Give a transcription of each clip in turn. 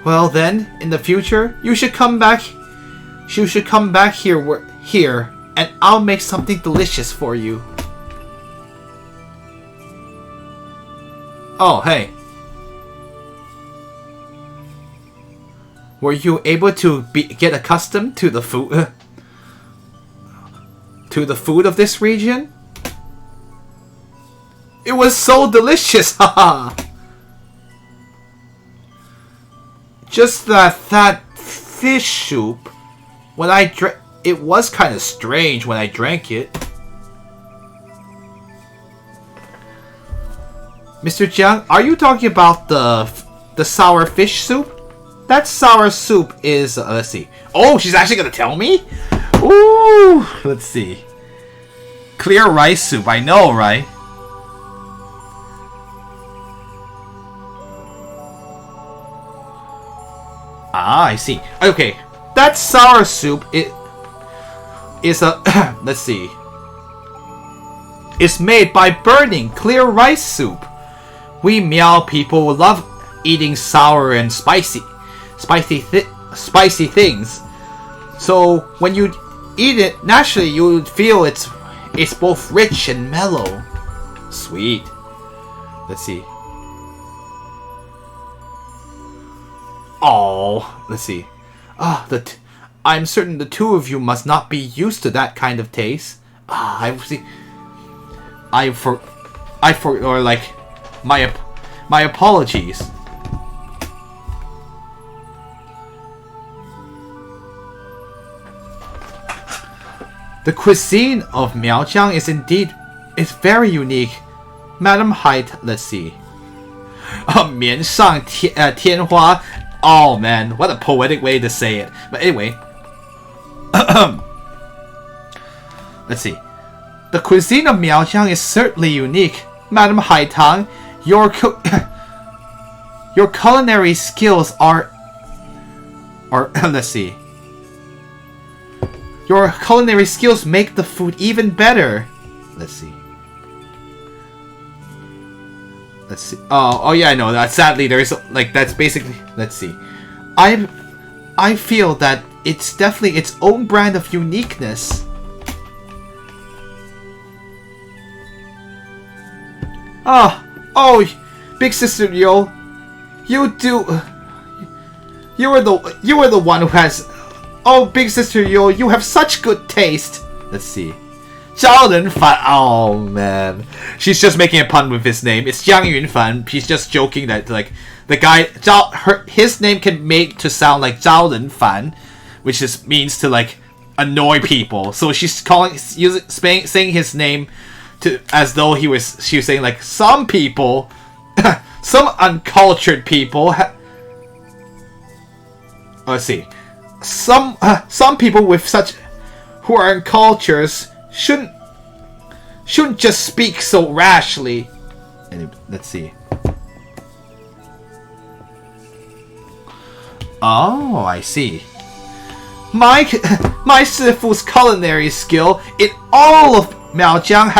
Well then, in the future, you should come back. You should come back here, and I'll make something delicious for you. Oh, hey. Were you able to get accustomed to the food? To the food of this region? It was so delicious, haha! Just that fish soup, when I drank, it was kind of strange when I drank it. Mr. Jiang, are you talking about the sour fish soup? That sour soup is, let's see. Oh, she's actually gonna tell me? Ooh, let's see. Clear rice soup, I know, right? Ah, I see. Okay, that sour soup is a let's see. It's made by burning clear rice soup. We Miao people love eating sour and spicy things. So when you eat it, naturally you would feel it's both rich and mellow. Sweet. Let's see. Oh, let's see. I'm certain the two of you must not be used to that kind of taste. I see. Or like, my apologies. The cuisine of Miaojiang is very unique. Madam Height, let's see. 棉上天花. Oh man, what a poetic way to say it. But anyway. Let's see. The cuisine of Miaojiang is certainly unique. Madam Haitang, your culinary skills are... Or, let's see. Your culinary skills make the food even better. Let's see. Let's see. Oh yeah, I know that. Sadly, there is like that's basically. Let's see. I feel that it's definitely its own brand of uniqueness. Oh, big sister Yo, you were the one who has. Oh, big sister Yo, you have such good taste. Let's see. Jiang Yunfan. Oh man, she's just making a pun with his name. It's Jiang Yunfan. She's just joking that like the guy, his name can make to sound like Zhao Renfan, which just means to like annoy people. So she's saying his name to as though she was saying like some people, some uncultured people. Let's see, some people with such who are uncultured shouldn't just speak so rashly. Let's see. Oh, I see. My Sifu's culinary skill in all of Miaojiang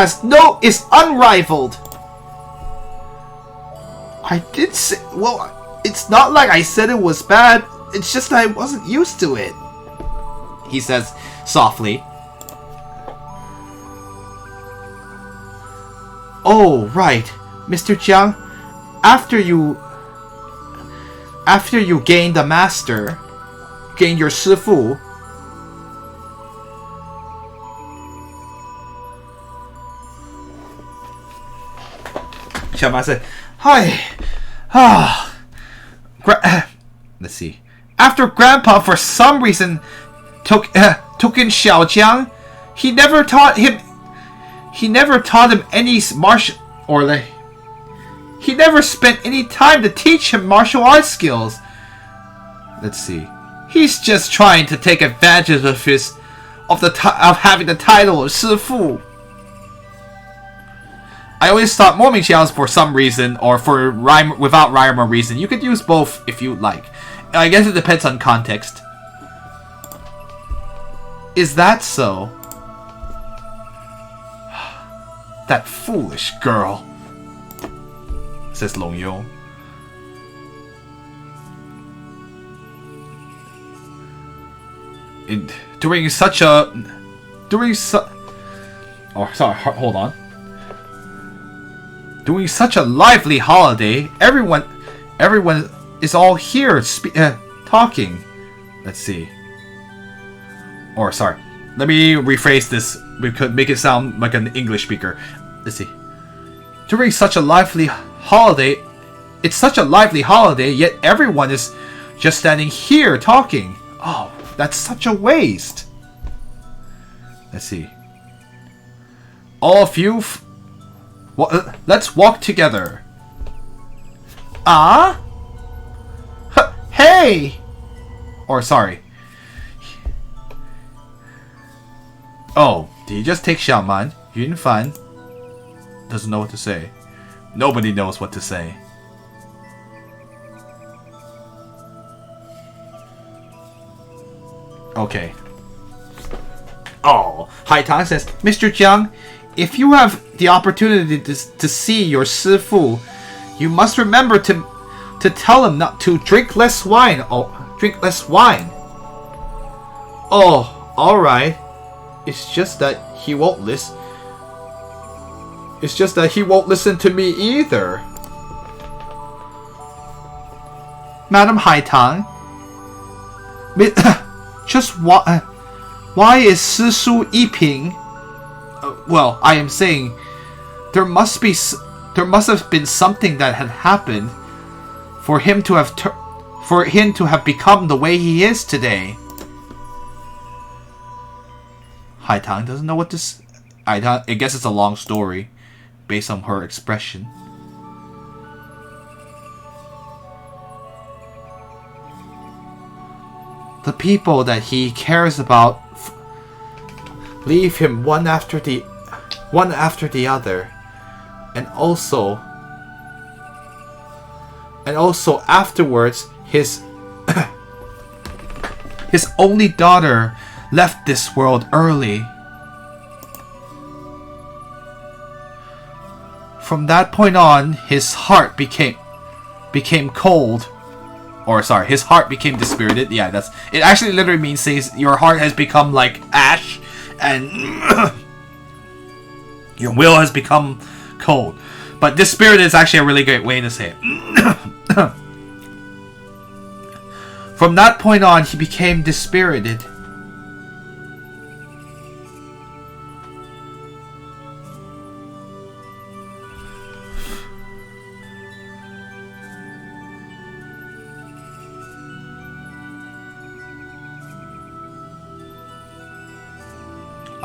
is unrivaled. I did say, well, it's not like I said it was bad. It's just that I wasn't used to it. He says softly. Oh, right. Mr. Jiang, after you gain the master, gain your Sifu, Xiaoma said, hi. Let's see. After Grandpa, for some reason, took in Xiaojiang, he never taught him any martial or like. He never spent any time to teach him martial arts skills. Let's see. He's just trying to take advantage of having the title of Sifu. I always thought machinations for some reason or for without rhyme or reason. You could use both if you like. I guess it depends on context. Is that so? That foolish girl, says Long Yong. during such a hold on. During such a lively holiday, everyone is all here talking. Let's see. Or sorry, let me rephrase this. We could make it sound like an English speaker. Let's see. During such a lively holiday, it's such a lively holiday, yet everyone is just standing here talking. Oh, that's such a waste. Let's see. All of you, let's walk together. Ah? Hey! Or sorry. Oh, did you just take Xiaoman? Yunfan doesn't know what to say. Nobody knows what to say. Okay. Oh, Haitang says, Mr. Jiang, if you have the opportunity to see your Sifu, you must remember to tell him not to drink less wine. Oh, drink less wine. Oh, alright. It's just that he won't listen. It's just that he won't listen to me either. Madam Haitang, just why is Sisu Yiping? Well, I am saying there must have been something that had happened for him to have become the way he is today. Haitang doesn't know what to say. I guess it's a long story based on her expression. The people that he cares about leave him one after the other, and also afterwards his his only daughter left this world early. From that point on, his heart became cold. Or sorry, his heart became dispirited. Yeah, it actually literally means says your heart has become like ash and your will has become cold. But dispirited is actually a really great way to say it. From that point on, he became dispirited.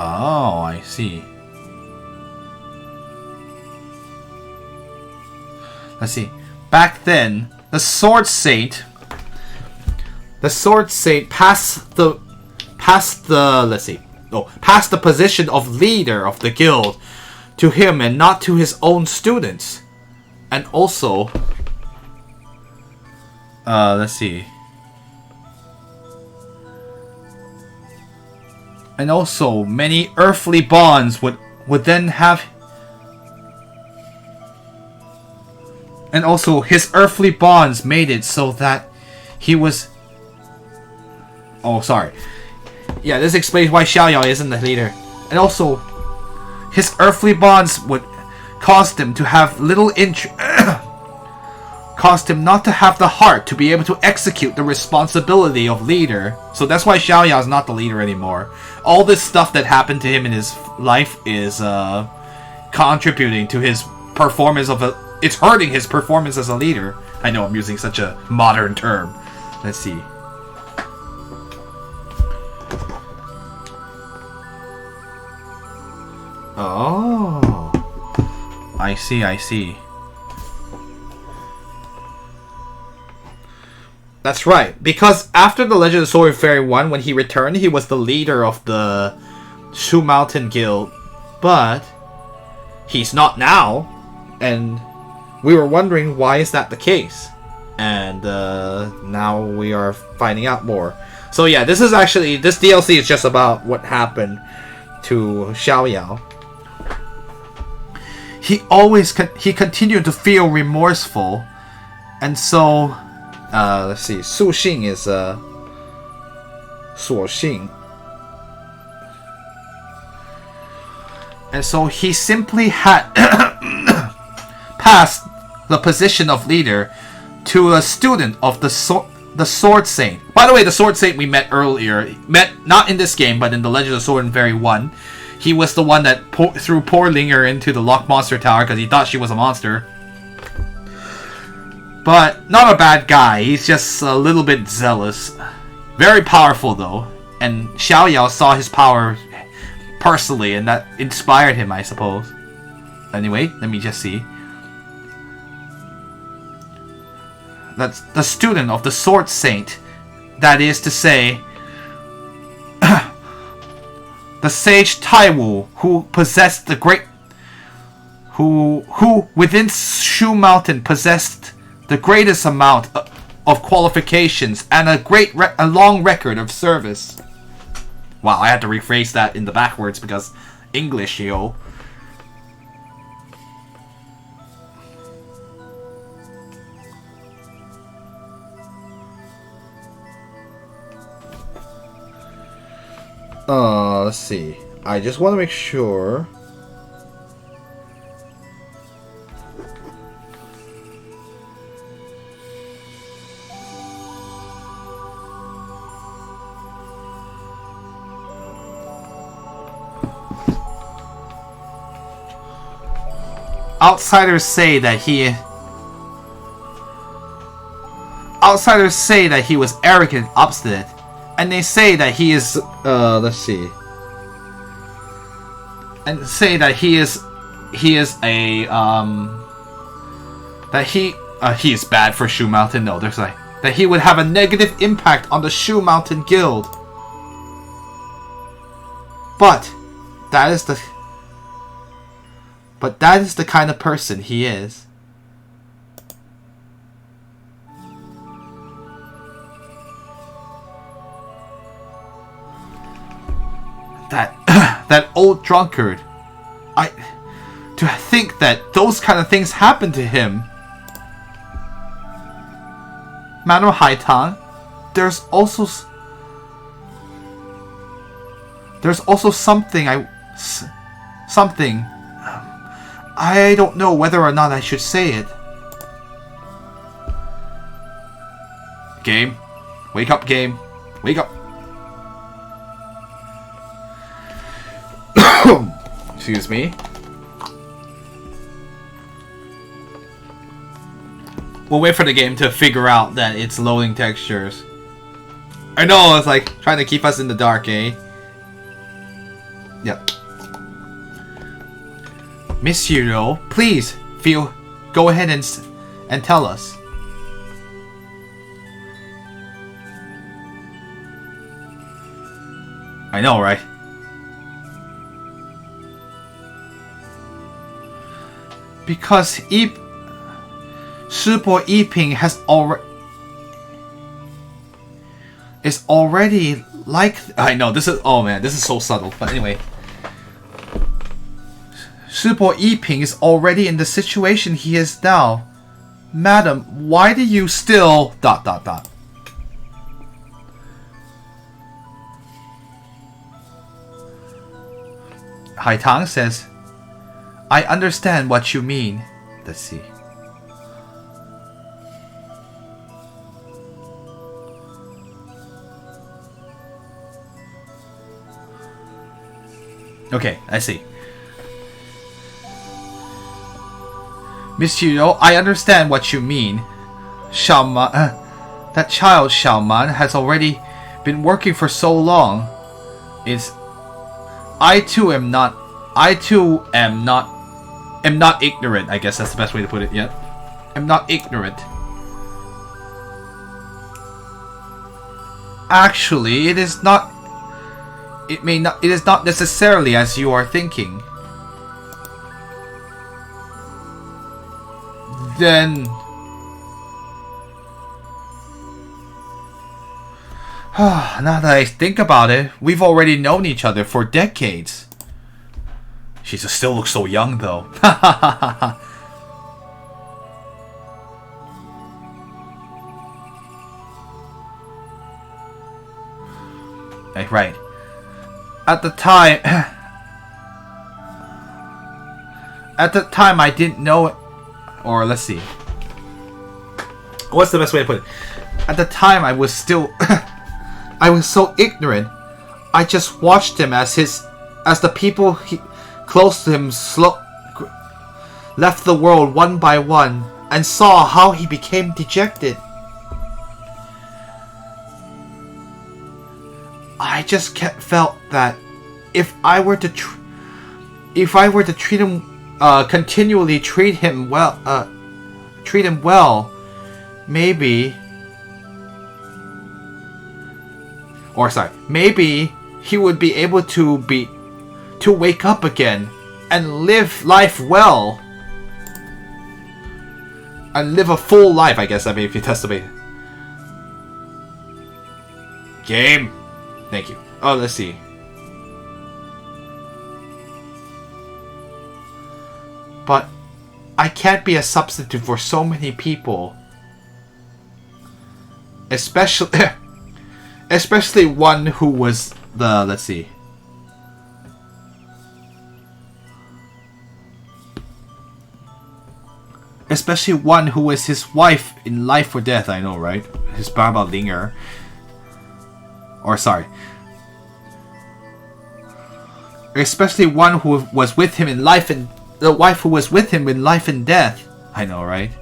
Oh, I see. Let's see. Back then, the Sword Saint passed the position of leader of the guild to him and not to his own students. And also, let's see. And also, many earthly bonds would then have... And also, his earthly bonds made it so that he was... Oh, sorry. Yeah, this explains why Xiaoyao isn't the leader. And also, his earthly bonds would cause him to have little interest... caused him not to have the heart to be able to execute the responsibility of leader. So that's why Xiaoyao is not the leader anymore. All this stuff that happened to him in his life is contributing to his performance of a... It's hurting his performance as a leader. I know I'm using such a modern term. Let's see. Oh. I see. That's right, because after the Legend of Sword and Fairy 1, when he returned, he was the leader of the Shu Mountain Guild, but he's not now, and we were wondering why is that the case, and now we are finding out more. So yeah, this DLC is just about what happened to Xiaoyao. He continued to feel remorseful, and so... let's see. Su Xing is 所幸 And so he simply had passed the position of leader to a student of the Sword Saint. By the way, the Sword Saint we met earlier, met not in this game, but in the Legend of Sword and Fairy 1. He was the one that threw poor Linger into the Lock Monster Tower because he thought she was a monster. But not a bad guy, he's just a little bit zealous. Very powerful though, and Xiao Yao saw his power personally, and that inspired him, I suppose. Anyway, let me just see. That's the student of the Sword Saint. That is to say, the sage Taiwu, who possessed the great... Who within Shu Mountain possessed the greatest amount of qualifications and a long record of service. Wow, I had to rephrase that in the backwards because English, yo. Let's see. I just want to make sure. Outsiders say that he was arrogant, obstinate, and they say that he is let's see. And say that he is a that he is bad for Shu Mountain. No, there's like that he would have a negative impact on the Shu Mountain Guild. But that is the kind of person he is. That old drunkard. To think that those kind of things happen to him. Madam Haitang, there's also something I don't know whether or not I should say it. Game. Wake up, game. Wake up. Excuse me. We'll wait for the game to figure out that it's loading textures. I know, it's like trying to keep us in the dark, eh? Yep. Miss Hiro, please, go ahead and tell us. I know, right? Because Shibo Yiping is already like... I know, this is... Oh man, this is so subtle. But anyway. Shibo Yiping is already in the situation he is now. Madam, why do you still... ... Haitang says, I understand what you mean. Let's see. Okay, I see. Miss Hiro, I understand what you mean. That child Xiaoman has already been working for so long. I too am not ignorant. I guess that's the best way to put it. Yeah, I'm not ignorant. Actually, it is not. It is not necessarily as you are thinking. Then, now that I think about it, we've already known each other for decades. She still looks so young, though. Right. At the time... At the time, I didn't know it. Or let's see. What's the best way to put it? At the time, I was still... I was so ignorant. I just watched him as the people close to him left the world one by one, and saw how he became dejected. I just felt that if I were to treat him, continually treat him well, maybe he would be able to wake up again and live life well. And live a full life, I guess. I mean, if you test the game. Thank you. Oh, let's see. But I can't be a substitute for so many people. Especially one who was the... Let's see. Especially one who was his wife in life or death, I know, right? His Baba Linger. Or, sorry. Especially one who was with him in life and... The wife who was with him in life and death. I know, right?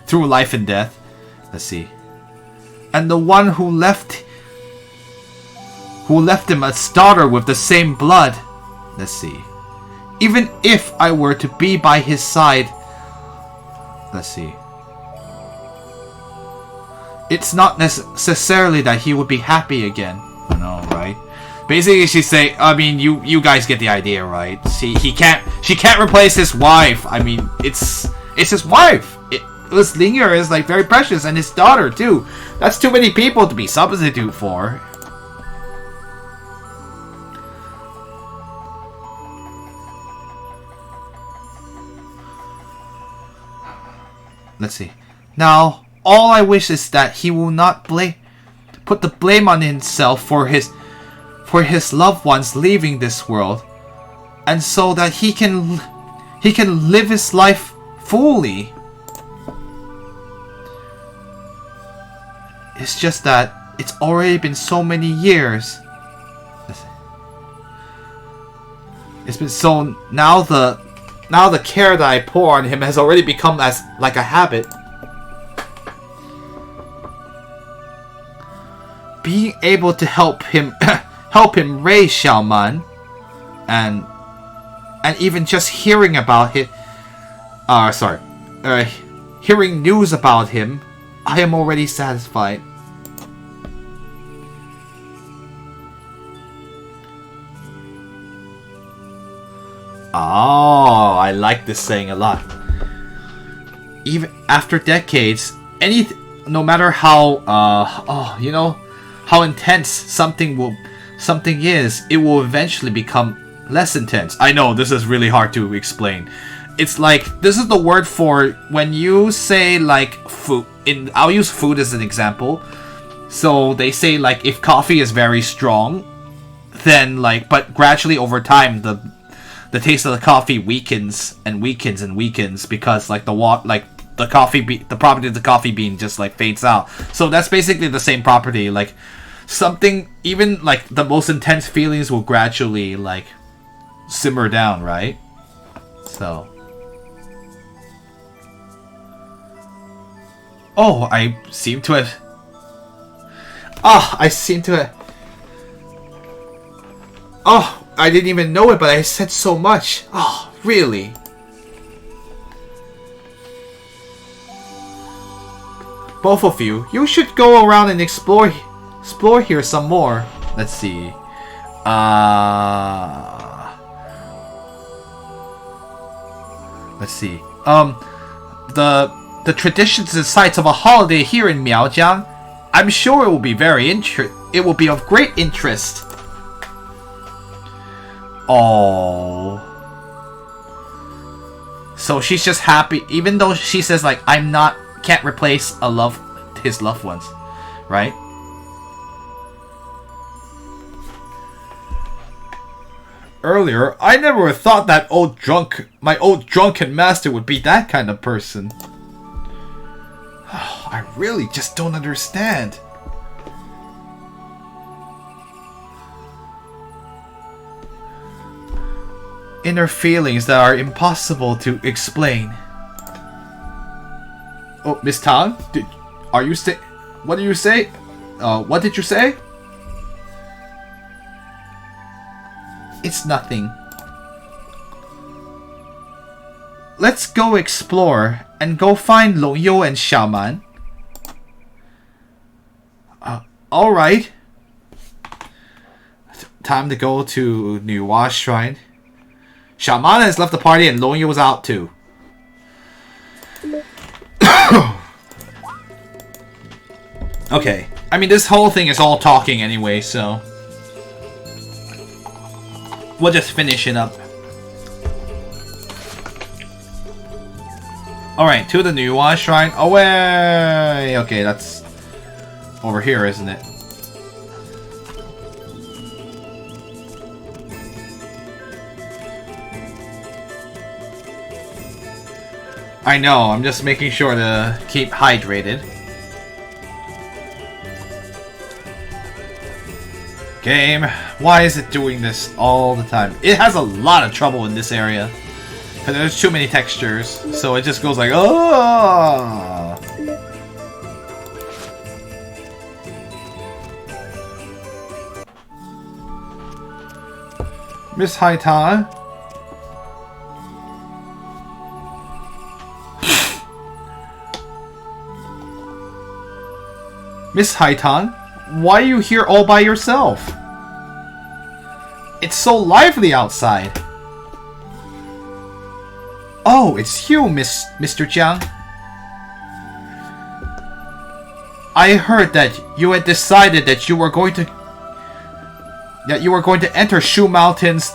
Through life and death. Let's see. And the one who left him a daughter with the same blood. Let's see. Even if I were to be by his side... Let's see. It's not necessarily that he would be happy again. No, right? Basically, she's saying, I mean, you guys get the idea, right? She can't replace his wife. I mean, it's his wife. This Linger is like very precious, and his daughter too. That's too many people to be substitute for. Let's see. Now, all I wish is that he will not put the blame on himself for his loved ones leaving this world, and so that he can live his life fully. It's just that it's already been so many years. It's been so... Now the care that I pour on him has already become like a habit. Being able to help him raise Xiaoman, and even just hearing about it, hearing news about him, I am already satisfied. Oh, I like this saying a lot. Even after decades, no matter how how intense something is, it will eventually become less intense. I know this is really hard to explain. It's like, this is the word for when you say like food. I'll use food as an example. So they say like if coffee is very strong, then like, but gradually over time the taste of the coffee weakens and weakens and weakens because like the property of the coffee bean just like fades out. So that's basically the same property. Like something, even like the most intense feelings will gradually like simmer down, right? So. Oh, I seem to have... Oh, I didn't even know it, but I said so much. Oh, really? Both of you should go around and explore here some more. Let's see. Let's see. The traditions and sites of a holiday here in Miaojiang, I'm sure it will be it will be of great interest. Oh. So she's just happy, even though she says like can't replace his loved ones, right? earlier, I never thought that my old drunken master would be that kind of person. I really just don't understand. Inner feelings that are impossible to explain. Oh, Miss Tang, what did you say? What did you say? It's nothing. Let's go explore and go find Long Yu and Xiaoman. Alright. Time to go to Nuwa Shrine. Xiaoman has left the party and Long Yu was out too. Okay. I mean, this whole thing is all talking anyway, so... we'll just finish it up. Alright, to the Nuwa Shrine. Away! Okay, that's... over here, isn't it? I know, I'm just making sure to keep hydrated. Game, why is it doing this all the time? It has a lot of trouble in this area. Because there's too many textures, so it just goes like, oh. Miss Haita. Miss Haitan, why are you here all by yourself? It's so lively outside. Oh, it's you, Mr. Jiang. I heard that you had decided that you were going to enter Shu Mountains. ...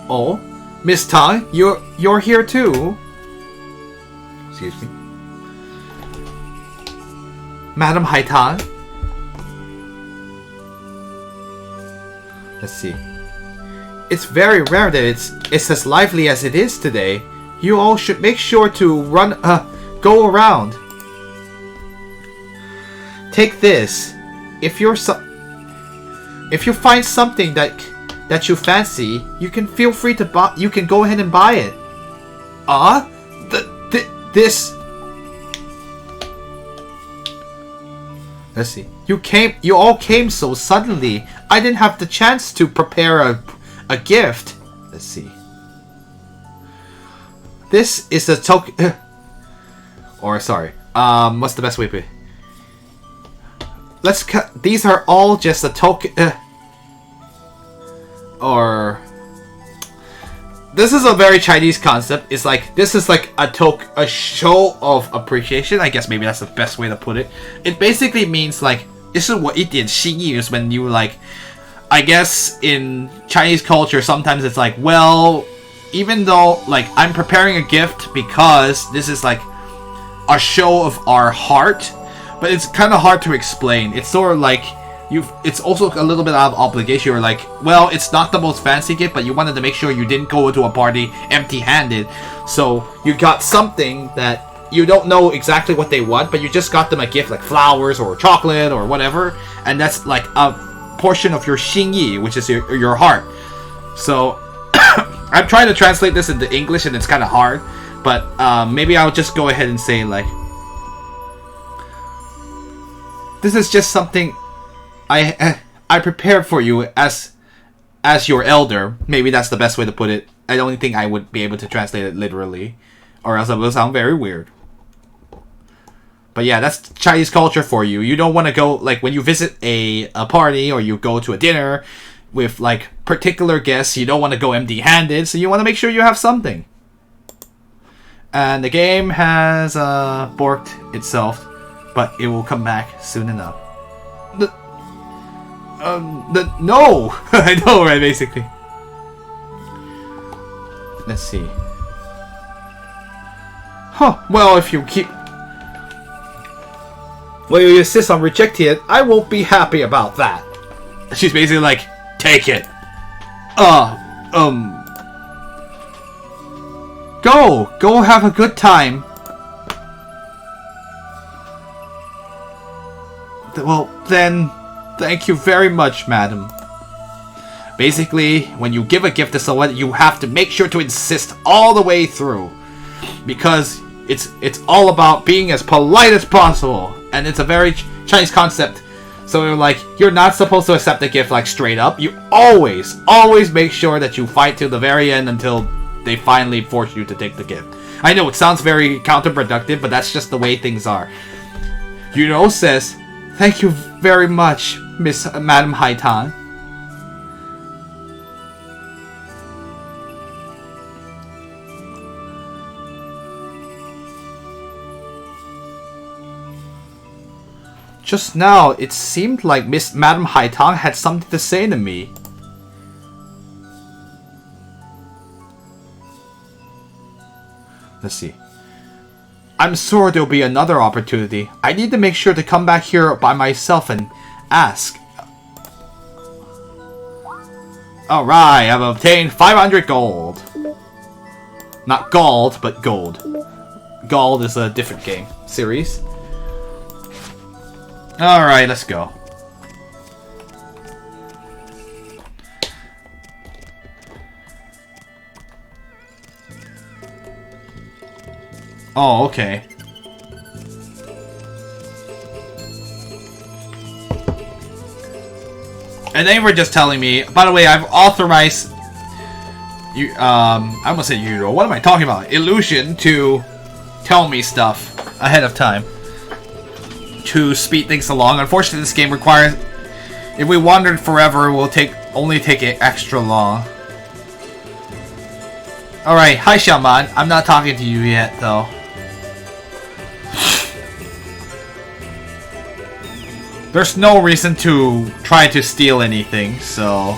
Oh, Miss Tang, you're here too. Excuse me. Madam Haitan? Let's see. It's very rare that it's as lively as it is today. You all should make sure to go around. Take this. If you find something that you fancy, you can feel free to buy. You can go ahead and buy it. This. Let's see. You all came so suddenly. I didn't have the chance to prepare a gift. Let's see. This is a token. Or sorry. What's the best way to put it? These are all just a token. Or this is a very Chinese concept. It's like this is like a show of appreciation. I guess maybe that's the best way to put it. It basically means like this is what 一点心意 is when you like. I guess in Chinese culture sometimes it's like, well, even though like I'm preparing a gift because this is like a show of our heart, but it's kind of hard to explain. It's sort of like it's also a little bit out of obligation. You're like, well, it's not the most fancy gift, but you wanted to make sure you didn't go to a party empty-handed. So you got something that you don't know exactly what they want, but you just got them a gift like flowers or chocolate or whatever, and that's like a portion of your 心意, which is your heart. So I'm trying to translate this into English, and it's kind of hard, but maybe I'll just go ahead and say like, this is just something I prepared for you as your elder. Maybe that's the best way to put it. I don't think I would be able to translate it literally, or else it will sound very weird. But yeah, that's Chinese culture for you. You don't want to go, like, when you visit a party or you go to a dinner with, like, particular guests, you don't want to go empty-handed, so you want to make sure you have something. And the game has borked itself, but it will come back soon enough. No! I know, right, basically. Let's see. Huh, well, if you keep... Well, you insist on rejecting it, I won't be happy about that. She's basically like, take it. Go have a good time. Well, then, thank you very much, madam. Basically, when you give a gift to someone, you have to make sure to insist all the way through. Because it's all about being as polite as possible. And it's a very Chinese concept. So you're like, you're not supposed to accept the gift like straight up. You always make sure that you fight till the very end until they finally force you to take the gift. I know it sounds very counterproductive, but that's just the way things are. Yuro says, thank you very much, Madam Haitan. Just now, it seemed like Madam Haitang had something to say to me. Let's see. I'm sure there'll be another opportunity. I need to make sure to come back here by myself and ask. Alright, I've obtained 500 gold. Not gold, but gold. Gold is a different game series. Alright, let's go. Oh, okay. And they were just telling me, by the way, I've authorized you I almost said Euro. What am I talking about? Illusion to tell me stuff ahead of time. To speed things along. Unfortunately, this game requires, if we wandered forever, it will only take it extra long. Alright, hi Xiaoman. I'm not talking to you yet, though. There's no reason to try to steal anything, so...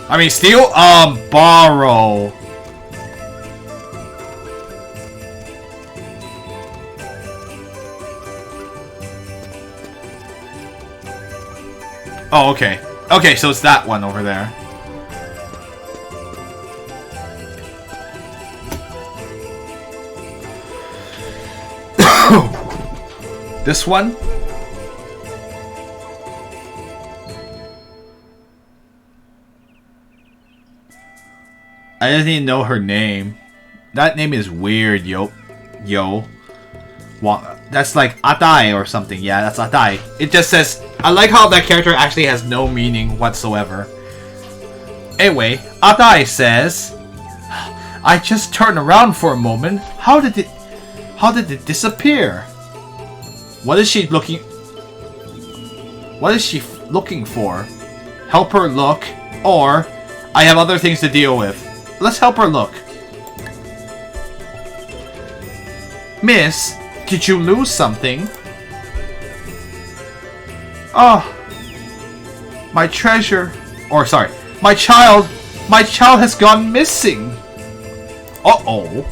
I mean, steal? Borrow. Oh, okay. Okay, so it's that one over there. This one? I didn't even know her name. That name is weird, yo. Well, that's like Adai or something. Yeah, that's Adai. It just says... I like how that character actually has no meaning whatsoever. Anyway, Adai says... I just turned around for a moment. How did it disappear? What is she looking... What is she looking for? Help her look, or I have other things to deal with. Let's help her look. Miss, did you lose something? Oh, my treasure, or sorry, my child has gone missing. Uh-oh.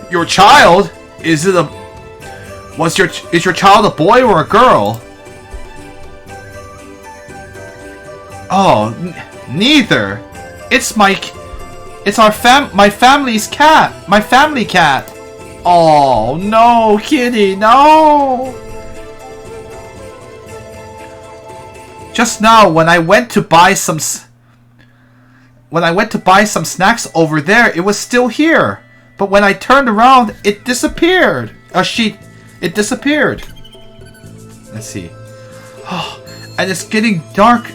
Your child? Is your child a boy or a girl? Oh, neither. It's my family's cat. My family cat. Oh no, kitty, no. Just now, when I went to buy some snacks over there, it was still here. But when I turned around, it disappeared. It disappeared. Let's see. Oh, and it's getting dark.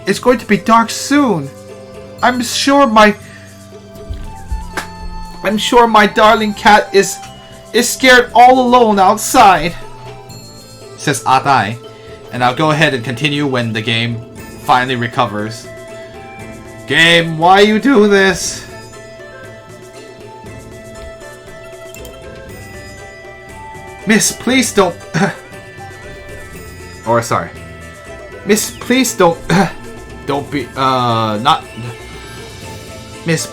It's going to be dark soon. I'm sure my darling cat is scared all alone outside. Says Adai. And I'll go ahead and continue when the game finally recovers. Game, why you do this? Miss, please don't... or, sorry. Miss, please don't... don't be... not... Miss,